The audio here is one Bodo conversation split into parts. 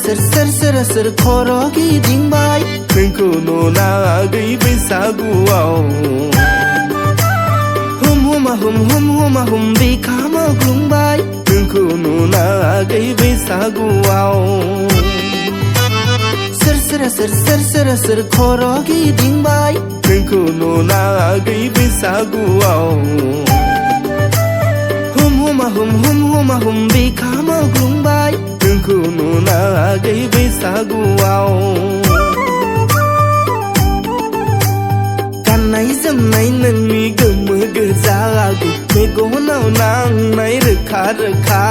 सोर खर' गिदिंबाय नोंखौ नुनानै बैसागुआव हुम बिखामाव ग्लुंबाय नोंखौ नुनानै बैसागुआव सोर खर' गिदिंबाय नोंखौ नुनानै बैसागुआव हुम बिखामाव ग्लुंबाय नोंखौ नुनानै बैसागुआव गाननाय जोमनाय नोंनि गोमो गोजा आगै मेगनाव नांनाय रोखा रोखा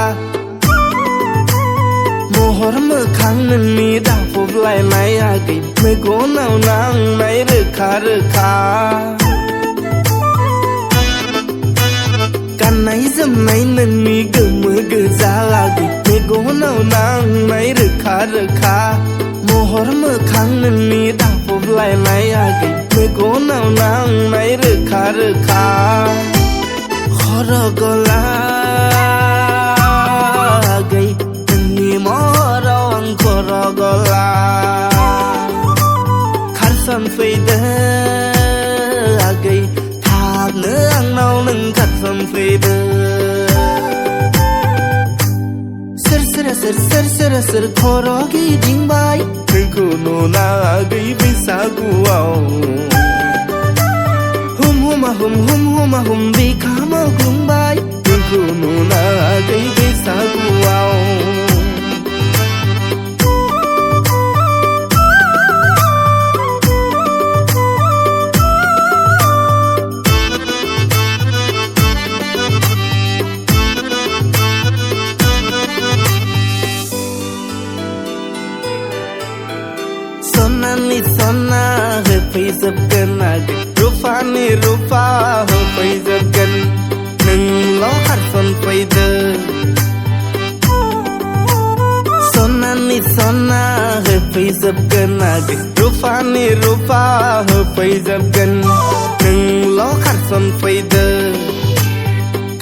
महर मोखां नोंनि दाफबलायनाय आगै मेगनाव नांनाय रोखा रोखा गाननाय जोमनाय नोंनि गोमो गोजा आगै मेगनाव नांनाय रोखा रोखा महर मोखां नोंनि दाफबलायनाय आगै मेगनाव नांनाय रोखा रोखा खर' गला आगै नोंनि महराव आं खर' गला खारसनफैदो आगै थाबनो आंनाव नों खारसनफैदो सोर खर' गिदिंबाय नोंखौ नुनानै बैसागुआव हुम बिखामाव ग्लुंबाय नोंखौ नुनानै बैसागुआव सनानि सना होफैजोबगोन आगै रुफानि रुफा होफैजोबगोन नोंल' खारसनफैदो सनानि सना होफैजोबगोन आगै रुफानि रुफा होफैजोबगोन नोंल' खारसनफैदो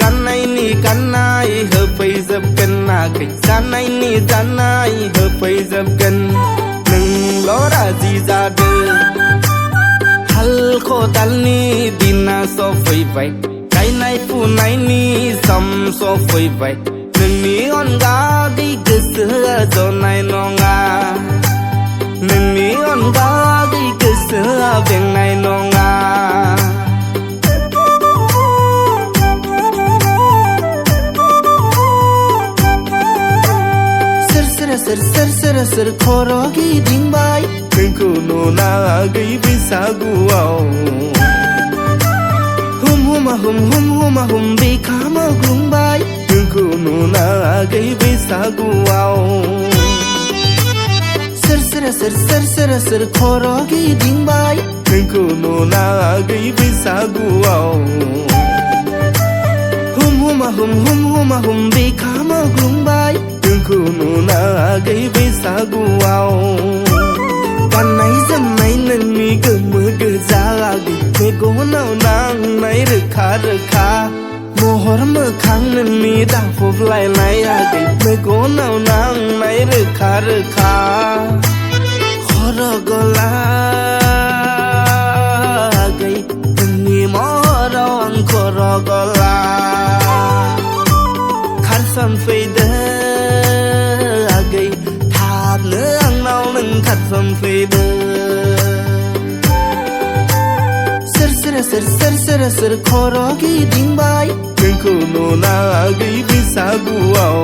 गाननायनि गाननाय होफैजोबगोन आगै जानायनि जानाय होफैजोबगोन नोंल' राजि जादो हाल खदालनि दिना सफैबाय गायनाय फुनायनि सम सफैबाय नोंनि अनगायै गोसोआ जनाय नङा नोंनि अनगायै गोसोआ बेंनाय नङा सोर खर' गिदिंबाय नोंखौ नुनानै बैसागुआव हुम बिखामाव ग्लुंबाय नोंखौ नुनानै बैसागुआव सोर खर' गिदिंबाय नोंखौ नुनानै बैसागुआव हुम बिखामाव ग्लुंबाय नोंखौ नुनानै बैसागुआव गाननाय जोमनाय नोंनि गोमो गोजा आगै मेगनाव नांनाय रोखा रोखा महर मोखां नोंनि दाफबलायनाय आगै मेगनाव नांनाय रोखा रोखा खर' गला आगै नोंनि महराव आं खर' गला खारसनफैदो आगै थाबनो आंनाव नों खारसनफैदो सोर खर' गिदिंबाय नोंखौ नुनानै बैसागुआव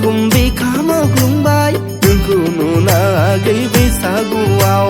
हुम बिखामाव ग्लुंबाय नोंखौ नुनानै बैसागुआव